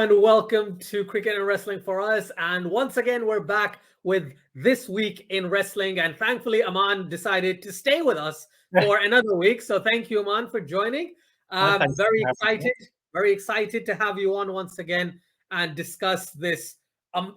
and welcome to Cricket and Wrestling for Us. And once again, we're back with This Week in Wrestling. And thankfully, Amaan decided to stay with us for another week. So thank you, Amaan, for joining. Very excited to have you on once again and discuss this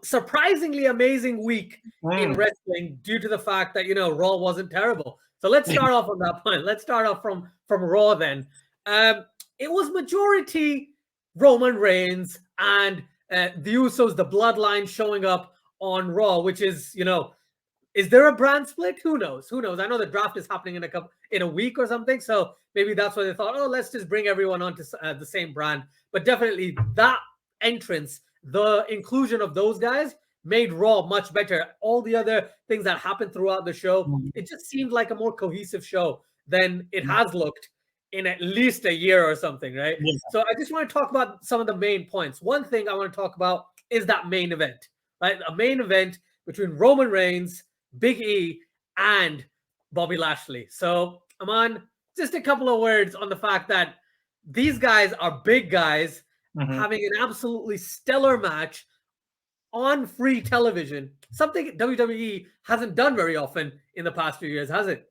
surprisingly amazing week in wrestling due to the fact that, Raw wasn't terrible. So let's start off on that point. Let's start off from Raw then. It was majority Roman Reigns and the Usos, the bloodline showing up on Raw, which is, is there a brand split? Who knows? Who knows? I know the draft is happening in a week or something. So maybe that's why they thought, let's just bring everyone onto the same brand. But definitely that entrance, the inclusion of those guys made Raw much better. All the other things that happened throughout the show, it just seemed like a more cohesive show than it has looked in at least a year or something, right? Yeah. So I just want to talk about some of the main points. One thing I want to talk about is that main event, right? A main event between Roman Reigns, Big E, and Bobby Lashley. So, Amaan, just a couple of words on the fact that these guys are big guys having an absolutely stellar match on free television, something WWE hasn't done very often in the past few years, has it?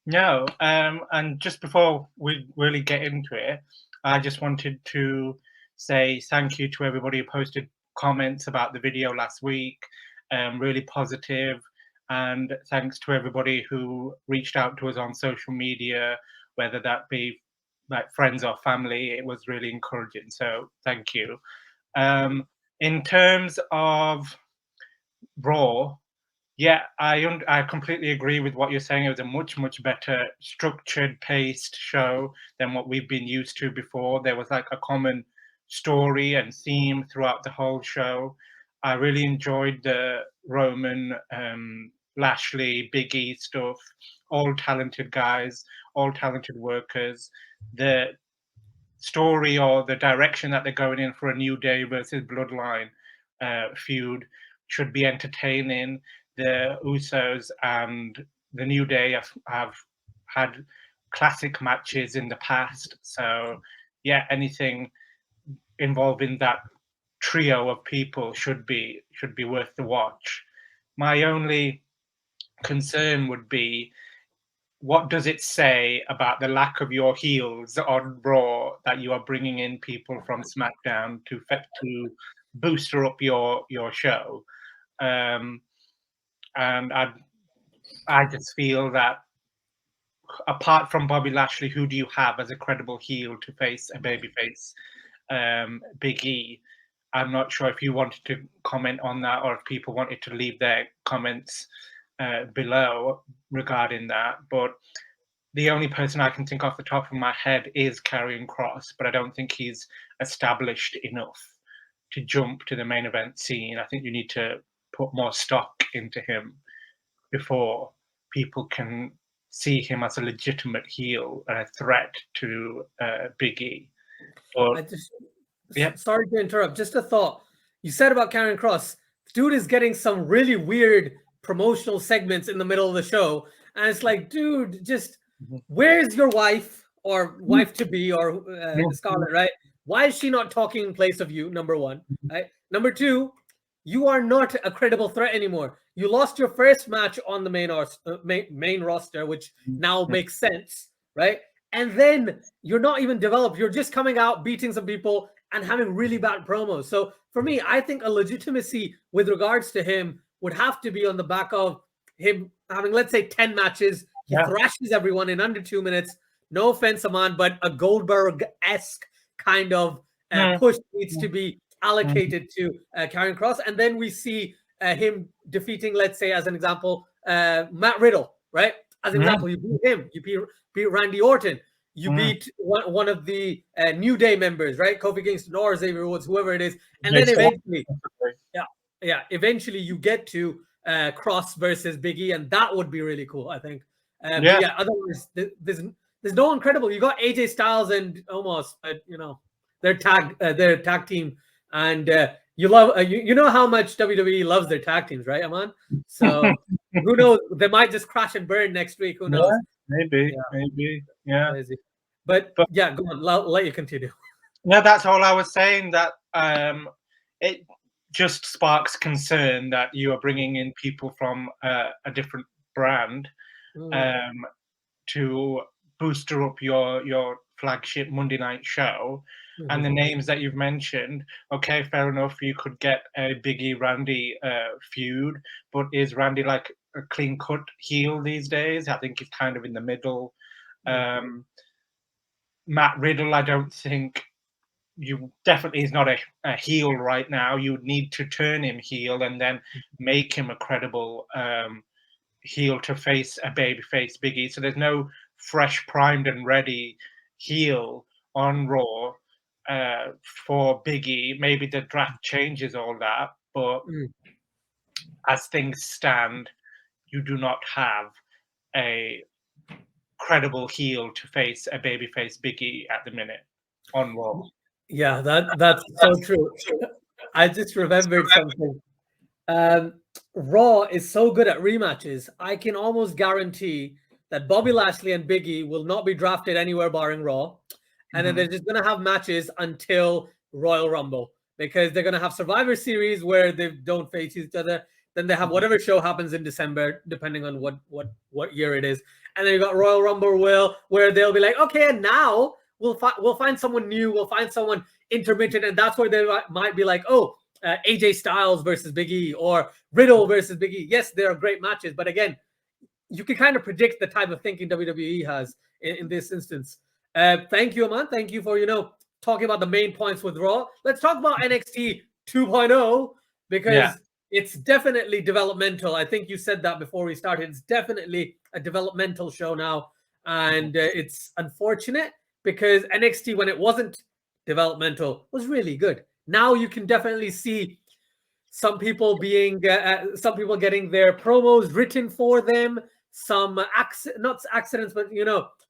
No, and just before we really get into it, I just wanted to say thank you to everybody who posted comments about the video last week, really positive, and thanks to everybody who reached out to us on social media, whether that be like friends or family. It was really encouraging, so thank you. In terms of Raw, yeah, I completely agree with what you're saying. It was a much better structured, paced show than what we've been used to before. There was like a common story and theme throughout the whole show. I really enjoyed the Roman, Lashley, Big E stuff. All talented guys, all talented workers. The story or the direction that they're going in for a New Day versus Bloodline feud should be entertaining. The Usos and the New Day have had classic matches in the past. So, yeah, anything involving that trio of people should be worth the watch. My only concern would be, what does it say about the lack of your heels on Raw that you are bringing in people from SmackDown to booster up your show? And I just feel that apart from Bobby Lashley, who do you have as a credible heel to face a babyface Big E? I'm not sure if you wanted to comment on that or if people wanted to leave their comments below regarding that. But the only person I can think off the top of my head is Karrion Kross, but I don't think he's established enough to jump to the main event scene. I think you need to put more stock into him before people can see him as a legitimate heel and a threat to Big E. Sorry to interrupt. Just a thought. You said about Karrion Kross, dude is getting some really weird promotional segments in the middle of the show. And it's like, dude, just where's your wife or wife to be or Scarlett, right? Why is she not talking in place of you? Number one, right? Number two, you are not a credible threat anymore. You lost your first match on the main roster, which now makes sense, right? And then you're not even developed. You're just coming out, beating some people, and having really bad promos. So for me, I think a legitimacy with regards to him would have to be on the back of him having, let's say, 10 matches. He thrashes everyone in under 2 minutes. No offense, Amaan, but a Goldberg-esque kind of push needs to be allocated to Karrion Kross. And then we see him defeating, let's say, as an example, Matt Riddle, right? As an example, you beat him. You beat Randy Orton. You beat one of the New Day members, right? Kofi Kingston or Xavier Woods, whoever it is. And then eventually you get to Kross versus Big E, and that would be really cool, I think. Otherwise, there's no one credible. You got AJ Styles and Omos, their tag team, and you love you know how much WWE loves their tag teams, right, Amaan? So who knows? They might just crash and burn next week. Who knows? Maybe. But yeah, go on. I'll let you continue. No, that's all I was saying. That it just sparks concern that you are bringing in people from a different brand to booster up your flagship Monday night show. And the names that you've mentioned, okay, fair enough, you could get a Biggie Randy feud, but is Randy like a clean cut heel these days? I think he's kind of in the middle. Matt Riddle, I don't think you definitely is not a heel right now. You would need to turn him heel and then make him a credible heel to face a babyface Biggie. So there's no fresh, primed and ready heel on Raw for Biggie. Maybe the draft changes all that, but as things stand, you do not have a credible heel to face a babyface Biggie at the minute on Raw. Yeah, that's so true. I just remembered something. Raw is so good at rematches. I can almost guarantee that Bobby Lashley and Biggie will not be drafted anywhere barring Raw. And then they're just going to have matches until Royal Rumble, because they're going to have Survivor Series where they don't face each other. Then they have whatever show happens in December, depending on what year it is. And then you got Royal Rumble where they'll be like, okay, and now we'll find someone new. We'll find someone intermittent. And that's where they might be like, oh, AJ Styles versus Big E or Riddle versus Big E. Yes, they are great matches. But again, you can kind of predict the type of thinking WWE has in this instance. Thank you, Amaan. Thank you for, talking about the main points with Raw. Let's talk about NXT 2.0 because it's definitely developmental. I think you said that before we started. It's definitely a developmental show now. And it's unfortunate because NXT, when it wasn't developmental, was really good. Now you can definitely see some people getting their promos written for them, some not accidents, but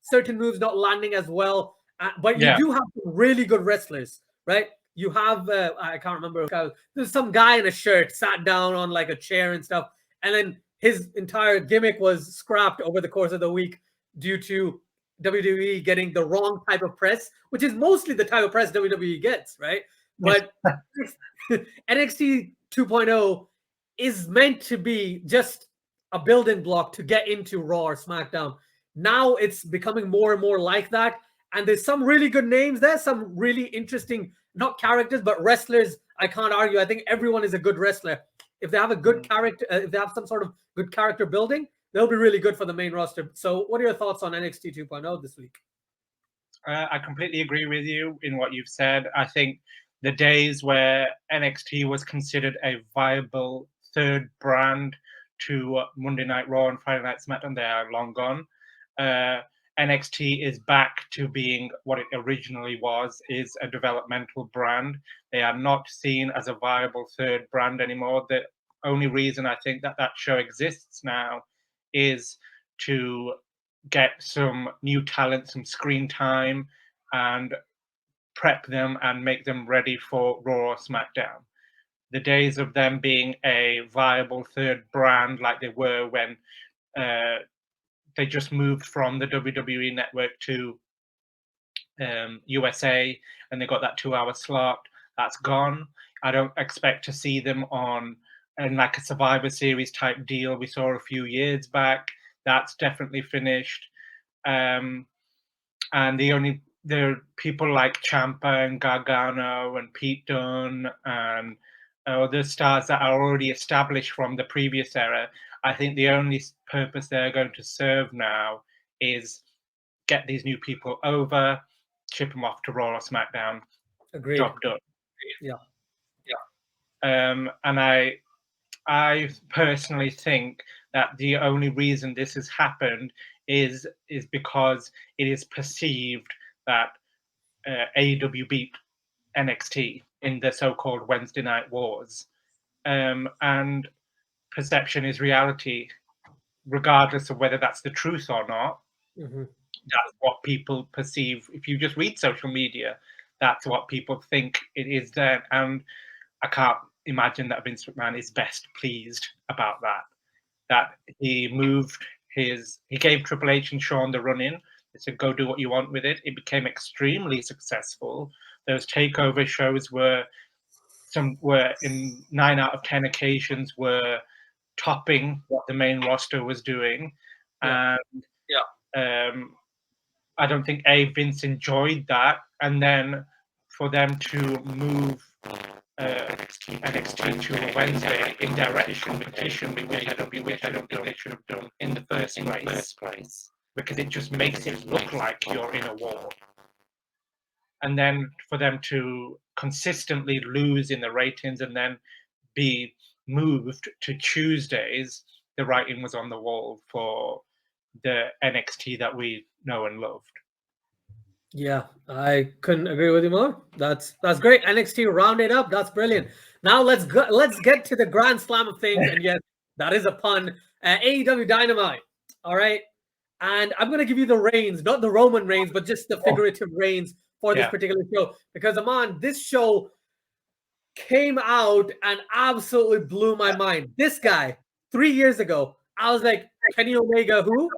certain moves not landing as well. But you do have some really good wrestlers, right? You have I can't remember. There's some guy in a shirt sat down on like a chair and stuff, and then his entire gimmick was scrapped over the course of the week due to WWE getting the wrong type of press, which is mostly the type of press WWE gets, right? But NXT 2.0 is meant to be just a building block to get into Raw or SmackDown. Now it's becoming more and more like that. And there's some really good names there, some really interesting, not characters, but wrestlers. I can't argue. I think everyone is a good wrestler. If they have a good character, if they have some sort of good character building, they'll be really good for the main roster. So what are your thoughts on NXT 2.0 this week? I completely agree with you in what you've said. I think the days where NXT was considered a viable third brand to Monday Night Raw and Friday Night SmackDown, they are long gone. NXT is back to being what it originally was, is a developmental brand. They are not seen as a viable third brand anymore. The only reason I think that show exists now is to get some new talent, some screen time, and prep them and make them ready for Raw or SmackDown. The days of them being a viable third brand like they were when they just moved from the WWE network to USA and they got that 2-hour slot, that's gone. I don't expect to see them in like a Survivor Series type deal we saw a few years back. That's definitely finished. And there are people like Ciampa and Gargano and Pete Dunne and other stars that are already established from the previous era. I think the only purpose they're going to serve now is get these new people over, ship them off to Raw or SmackDown. Agreed. Job done. Yeah. And I personally think that the only reason this has happened is because it is perceived that AEW beat NXT in the so-called Wednesday Night Wars. And perception is reality, regardless of whether that's the truth or not. That's what people perceive. If you just read social media, that's what people think it is then. And I can't imagine that Vince McMahon is best pleased about that. That he gave Triple H and Shawn the run-in. They said, go do what you want with it. It became extremely successful. Those takeover shows were some were in 9 out of 10 occasions were topping what the main roster was doing. And I don't think Vince enjoyed that. And then for them to move NXT to a Wednesday in direct competition with WWE, which I don't think they should have done in the first place, because it just makes it look like you're in a war. And then for them to consistently lose in the ratings and then be moved to Tuesdays, the writing was on the wall for the NXT that we know and loved. Yeah, I couldn't agree with you more. That's great. NXT rounded up. That's brilliant. Now let's get to the grand slam of things. And yes, that is a pun. AEW Dynamite. All right. And I'm going to give you the reins, not the Roman reigns, but just the figurative reins for this particular show. Because, Amaan, this show came out and absolutely blew my mind. This guy, 3 years ago, I was like, Kenny Omega, who?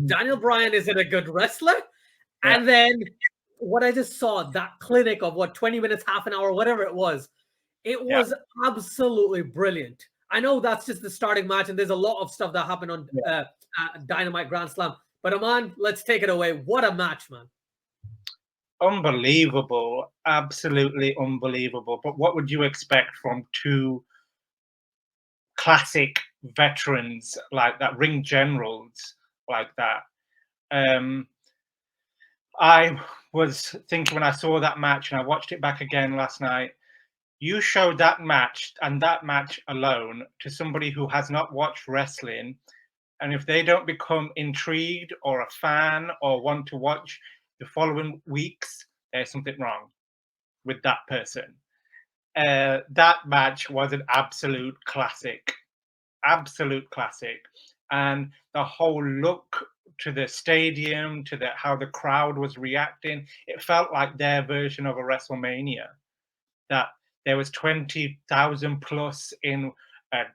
Daniel Bryan isn't a good wrestler? And then what I just saw, that clinic of 20 minutes, half an hour, whatever it was absolutely brilliant. I know that's just the starting match, and there's a lot of stuff that happened on Dynamite Grand Slam. But Amaan, let's take it away. What a match, man. Unbelievable. Absolutely unbelievable. But what would you expect from two classic veterans like that, ring generals like that? I was thinking when I saw that match, and I watched it back again last night, you showed that match and that match alone to somebody who has not watched wrestling, and if they don't become intrigued or a fan or want to watch the following weeks, there's something wrong with that person. That match was an absolute classic. Absolute classic. And the whole look to the stadium, to how the crowd was reacting, it felt like their version of a WrestleMania. That there was 20,000 plus in I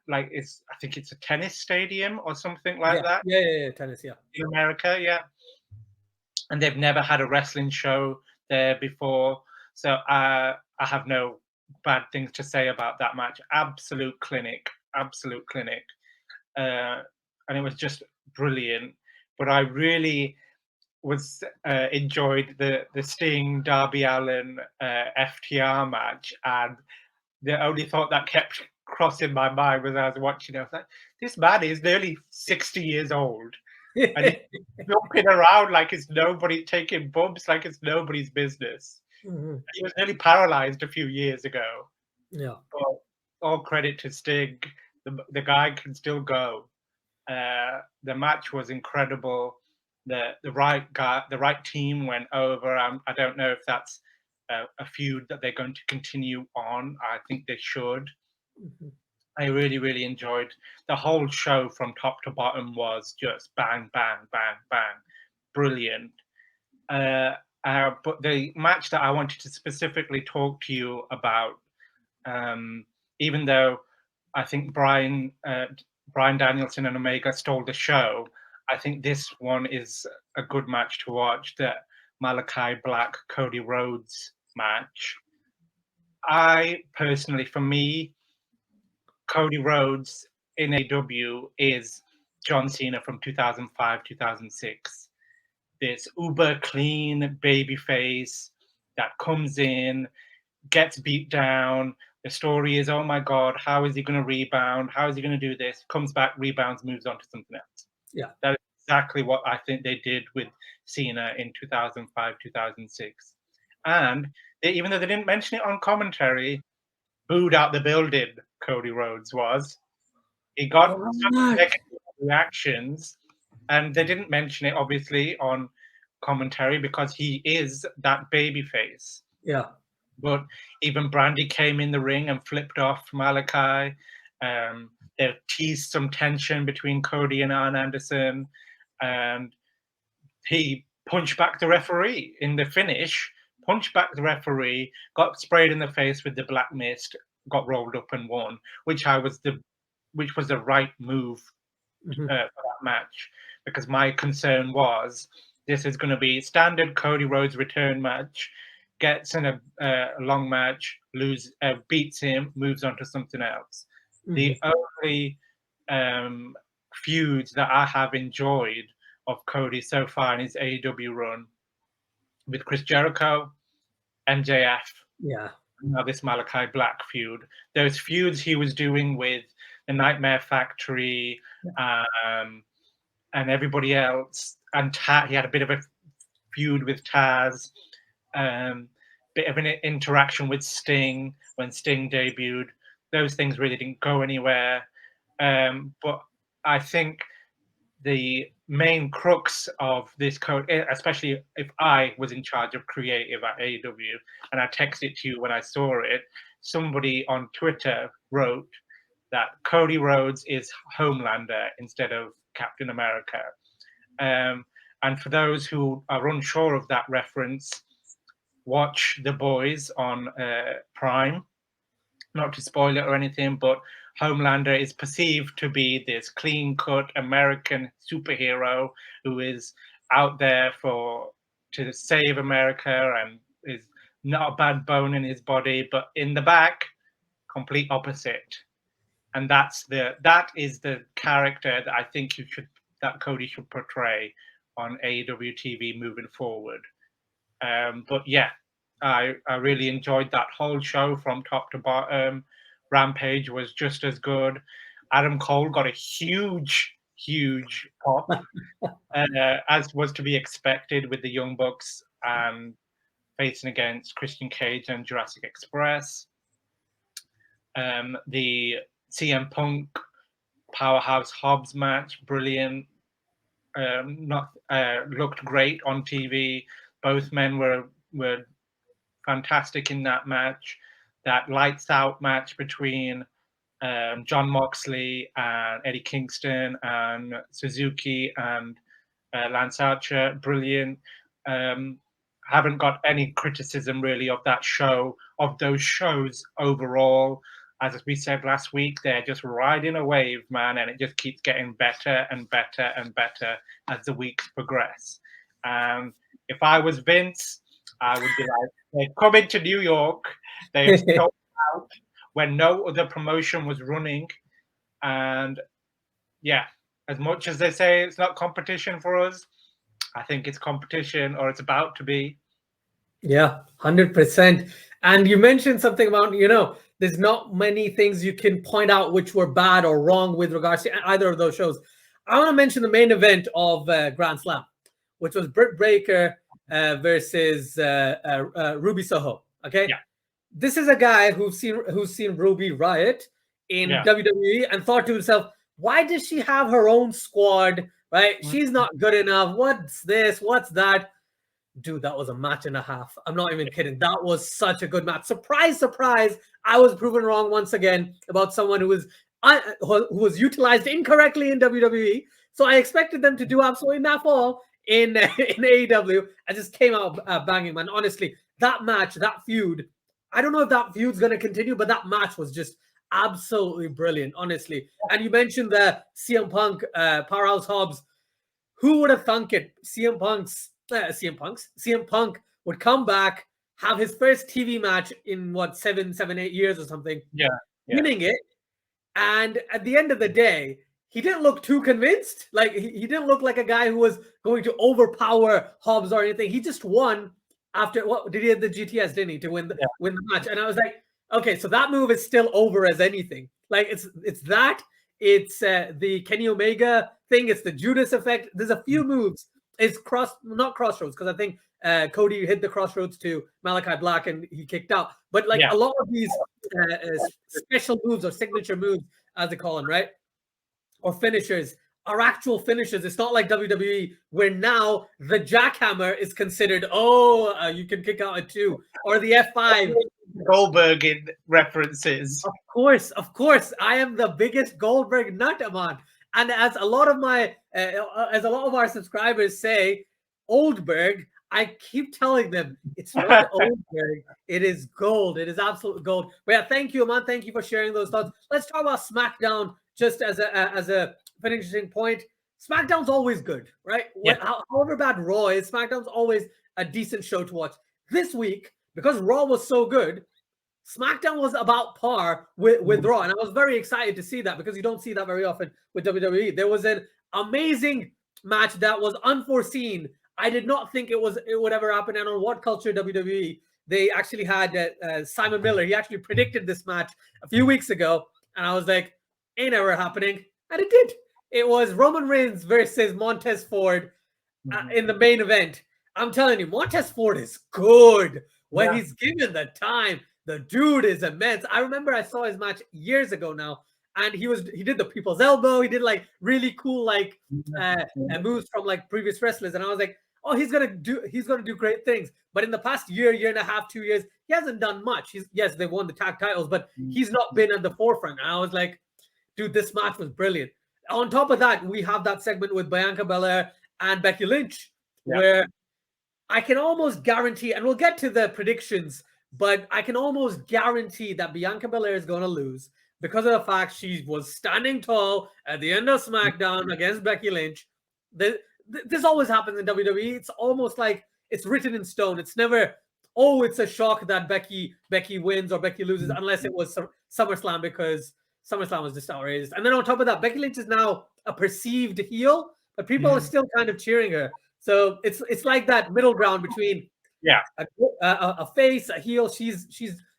think it's a tennis stadium or something like that. Yeah, tennis, in America, and they've never had a wrestling show there before, so I have no bad things to say about that match. Absolute clinic, and it was just brilliant. But I really was enjoyed the Sting Darby Allin FTR match, and the only thought that kept crossing my mind was I was watching it, I was like, this man is nearly 60 years old and he's jumping around like it's nobody, taking bumps like it's nobody's business. He was nearly paralyzed a few years ago. Yeah. But all credit to Sting. The guy can still go. The match was incredible. The right guy, the right team went over. I don't know if that's a feud that they're going to continue on. I think they should. I really, really enjoyed the whole show from top to bottom. Was just bang, bang, bang, bang, brilliant. But the match that I wanted to specifically talk to you about, even though I think Bryan Danielson and Omega stole the show, I think this one is a good match to watch. The Malachi Black Cody Rhodes match. I personally, for me, Cody Rhodes in AEW is John Cena from 2005, 2006. This uber clean babyface that comes in, gets beat down. The story is, oh my God, how is he going to rebound? How is he going to do this? Comes back, rebounds, moves on to something else. Yeah. That is exactly what I think they did with Cena in 2005, 2006. And even though they didn't mention it on commentary, booed out the building, Cody Rhodes was. He got negative reactions, and they didn't mention it, obviously, on commentary because he is that babyface. Yeah. But even Brandy came in the ring and flipped off Malachi. They teased some tension between Cody and Arn Anderson, and he punched back the referee in the finish. Punched back the referee, got sprayed in the face with the black mist, got rolled up and won, which was the right move for that match, because my concern was this is going to be standard Cody Rhodes return match. gets in a long match, beats him, moves on to something else. The only feuds that I have enjoyed of Cody so far in his AEW run with Chris Jericho, MJF, now this Malachi Black feud. Those feuds he was doing with the Nightmare Factory and everybody else, and he had a bit of a feud with Taz, bit of an interaction with Sting when Sting debuted. Those things really didn't go anywhere. But I think the main crux of this code, especially if I was in charge of creative at AEW, and I texted to you when I saw it, somebody on Twitter wrote that Cody Rhodes is Homelander instead of Captain America. And for those who are unsure of that reference, watch The Boys on Prime. Not to spoil it or anything, but Homelander is perceived to be this clean-cut American superhero who is out there to save America and is not a bad bone in his body, but in the back, complete opposite. And that is the character that I think that Cody should portray on AEW TV moving forward. But yeah, I really enjoyed that whole show from top to bottom. Rampage was just as good. Adam Cole got a huge pop, as was to be expected with the Young Bucks and facing against Christian Cage and Jurassic Express. The CM Punk Powerhouse Hobbs match, brilliant. Looked great on TV. Both men were fantastic in that match. That lights out match between John Moxley and Eddie Kingston and Suzuki and Lance Archer, brilliant. Haven't got any criticism really of that show, of those shows overall. As we said last week, they're just riding a wave, man, and it just keeps getting better and better and better as the weeks progress. If I was Vince, I would be like, they're coming to New York. They've sold out when no other promotion was running. And yeah, as much as they say it's not competition for us, I think it's competition, or it's about to be. Yeah, 100%. And you mentioned something about, there's not many things you can point out which were bad or wrong with regards to either of those shows. I want to mention the main event of Grandslam, which was Britt Baker versus Ruby Soho. Okay, yeah. This is a guy who's seen Ruby Riott in WWE and thought to himself, why does she have her own squad? Right? She's not good enough. What's this? What's that? Dude, that was a match and a half. I'm not even kidding. That was such a good match. Surprise, surprise. I was proven wrong once again about someone who was utilized incorrectly in WWE. So I expected them to do absolutely naff all in AEW. I just came out banging, man. Honestly, that match, that feud, I don't know if that feud's going to continue, but that match was just absolutely brilliant, honestly. And you mentioned the CM Punk, Powerhouse Hobbs. Who would have thunk it? CM Punk would come back, have his first TV match in 8 years or something, winning it. And at the end of the day, he didn't look too convinced. Like he didn't look like a guy who was going to overpower Hobbs or anything. He just won after what did he have the GTS, didn't he, to win the match? And I was like, okay, so that move is still over as anything. Like it's the Kenny Omega thing. It's the Judas effect. There's a few moves. It's not Crossroads, because I think Cody hit the Crossroads to Malachi Black and he kicked out. But a lot of these special moves or signature moves, as they call them, right? Or finishers are actual finishes. It's not like WWE where now the jackhammer is considered, you can kick out at 2, or the F5. Goldberg in references. Of course. I am the biggest Goldberg nut, Amaan. And as a lot of our subscribers say, Oldberg, I keep telling them it's not Oldberg. It is gold. It is absolute gold. But yeah, thank you, Amaan. Thank you for sharing those thoughts. Let's talk about SmackDown just as a finishing point. SmackDown's always good, right? Yeah. However bad Raw is, SmackDown's always a decent show to watch. This week, because Raw was so good, SmackDown was about par with Raw. And I was very excited to see that because you don't see that very often with WWE. There was an amazing match that was unforeseen. I did not think it would ever happen. And on What Culture WWE, they actually had Simon Miller. He actually predicted this match a few weeks ago. And I was like, ain't ever happening. And it did. It was Roman Reigns versus Montez Ford in the main event. I'm telling you, Montez Ford is good when he's given the time. The dude is immense. I remember I saw his match years ago now, and he did the people's elbow. He did like really cool like moves from like previous wrestlers, and I was like, oh, he's gonna do great things. But in the past year and a half, 2 years, he hasn't done much. Yes, they won the tag titles, but he's not been at the forefront. And I was like, dude, this match was brilliant. On top of that, we have that segment with Bianca Belair and Becky Lynch, where I can almost guarantee, and we'll get to the predictions, but I can almost guarantee that Bianca Belair is going to lose because of the fact she was standing tall at the end of SmackDown against Becky Lynch. This always happens in WWE. It's almost like it's written in stone. It's never, oh, it's a shock that Becky wins or Becky loses, unless it was SummerSlam, because SummerSlam was just outrageous. And then on top of that, Becky Lynch is now a perceived heel, but people are still kind of cheering her. So it's like that middle ground between a face, a heel. She's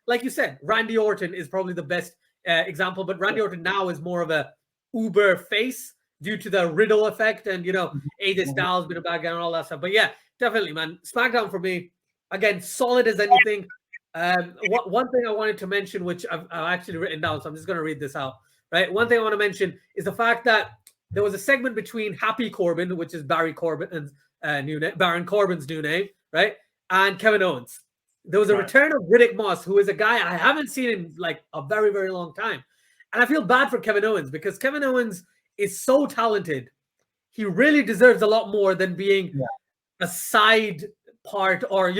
like you said, Randy Orton is probably the best example, but Randy Orton now is more of a uber face due to the Riddle effect, and AJ Styles been a bad guy and all that stuff. But yeah, definitely, man. SmackDown for me, again, solid as anything. One thing I wanted to mention, which I've actually written down, so I'm just going to read this out. Right, one thing I want to mention is the fact that there was a segment between Happy Corbin, which is Baron Corbin's new name, right, and Kevin Owens. There was a return of Riddick Moss, who is a guy I haven't seen in like a very, very long time. And I feel bad for Kevin Owens because Kevin Owens is so talented. He really deserves a lot more than being a side part or,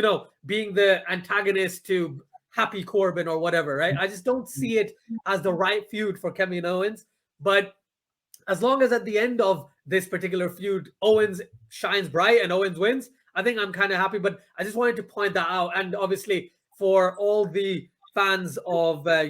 being the antagonist to Happy Corbin or whatever, right? I just don't see it as the right feud for Kevin Owens. But as long as at the end of this particular feud, Owens shines bright and Owens wins, I think I'm kind of happy. But I just wanted to point that out. And obviously, for all the fans of, I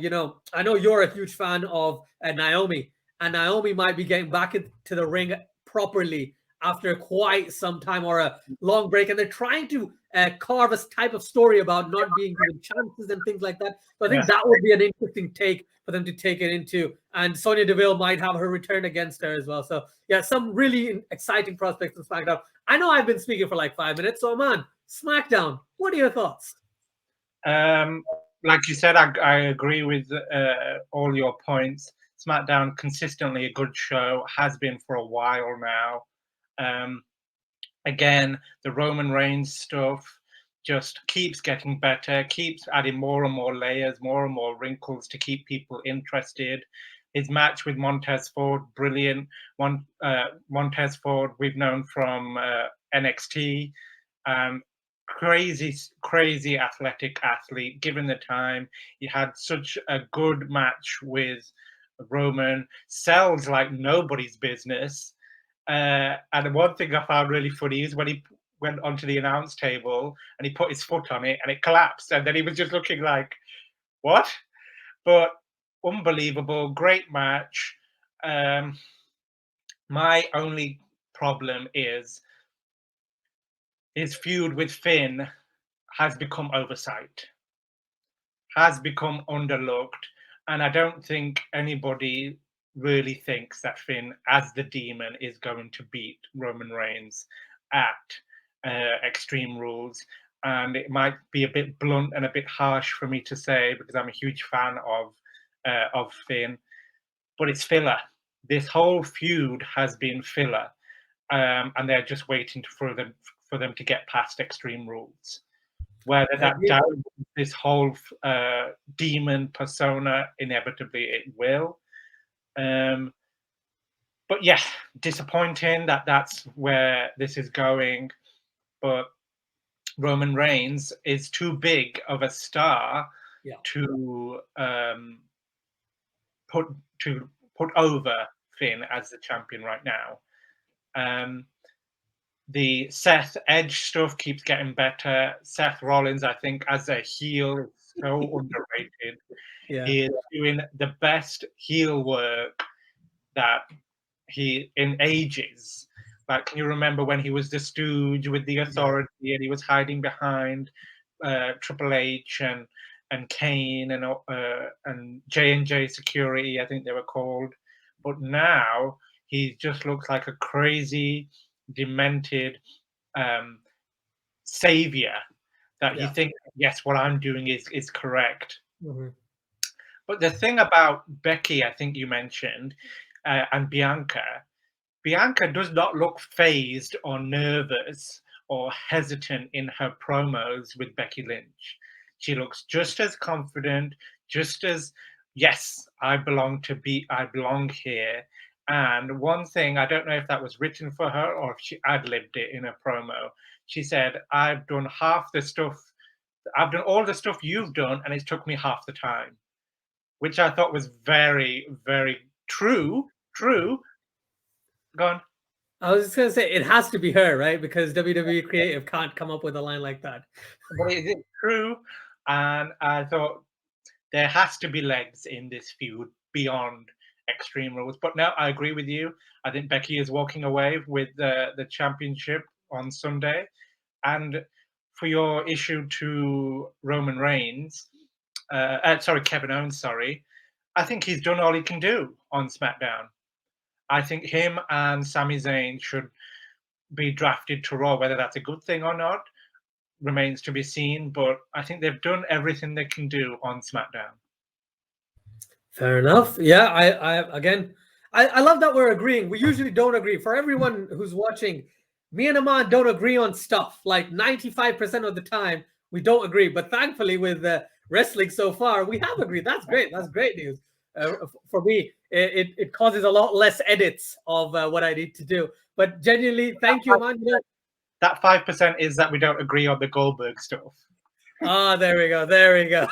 know you're a huge fan of Naomi, and Naomi might be getting back into the ring properly after quite some time or a long break. And they're trying to carve a type of story about not being given chances and things like that. So I think that would be an interesting take for them to take it into. And Sonya Deville might have her return against her as well. So yeah, some really exciting prospects in SmackDown. I know I've been speaking for like 5 minutes. So man, SmackDown, what are your thoughts? Like you said, I agree with all your points. SmackDown, consistently a good show, has been for a while now. Again, the Roman Reigns stuff just keeps getting better, keeps adding more and more layers, more and more wrinkles to keep people interested. His match with Montez Ford, brilliant. Montez Ford, we've known from NXT. Crazy athletic athlete, given the time. He had such a good match with Roman, sells like nobody's business. And one thing I found really funny is when he went onto the announce table and he put his foot on it and it collapsed, and then he was just looking like, what? But unbelievable, great match. My only problem is his feud with Finn has become oversight, has become underlooked, and I don't think anybody really thinks that Finn, as the Demon, is going to beat Roman Reigns at Extreme Rules. And it might be a bit blunt and a bit harsh for me to say because I'm a huge fan of Finn, but it's filler. This whole feud has been filler, and they're just waiting for them to get past Extreme Rules. Whether that down this whole demon persona, inevitably it will. But yeah, disappointing that that's where this is going. But Roman Reigns is too big of a star to put over Finn as the champion right now. The Seth Edge stuff keeps getting better. Seth Rollins, I think, as a heel, is so underrated. Yeah. He is doing the best heel work that he in ages. Like, can you remember when he was the Stooge with the Authority and he was hiding behind Triple H and Kane and J&J Security, I think they were called. But now he just looks like a crazy, demented savior that you think, yes, what I'm doing is correct. Mm-hmm. But the thing about Becky, I think you mentioned, and Bianca does not look phased or nervous or hesitant in her promos with Becky Lynch. She looks just as confident, just as, yes, I belong here. And one thing, I don't know if that was written for her or if she ad-libbed it in a promo. She said, I've done all the stuff you've done, and it's took me half the time, which I thought was very, very true. Go on. I was just gonna say it has to be her, right? Because WWE Creative can't come up with a line like that. But is it true? And I thought there has to be legs in this feud beyond Extreme Rules. But no, I agree with you. I think Becky is walking away with the championship on Sunday. And for your issue to Roman Reigns, Kevin Owens, I think he's done all he can do on SmackDown. I think him and Sami Zayn should be drafted to Raw. Whether that's a good thing or not remains to be seen, but I think they've done everything they can do on SmackDown. Fair enough. Yeah, I love that we're agreeing. We usually don't agree. For everyone who's watching, me and Amaan don't agree on stuff. Like 95% of the time, we don't agree. But thankfully, with wrestling so far, we have agreed. That's great. That's great news. For me, it causes a lot less edits of what I need to do. But genuinely, thank you, Amaan. That 5% is that we don't agree on the Goldberg stuff. Ah, there we go. There we go.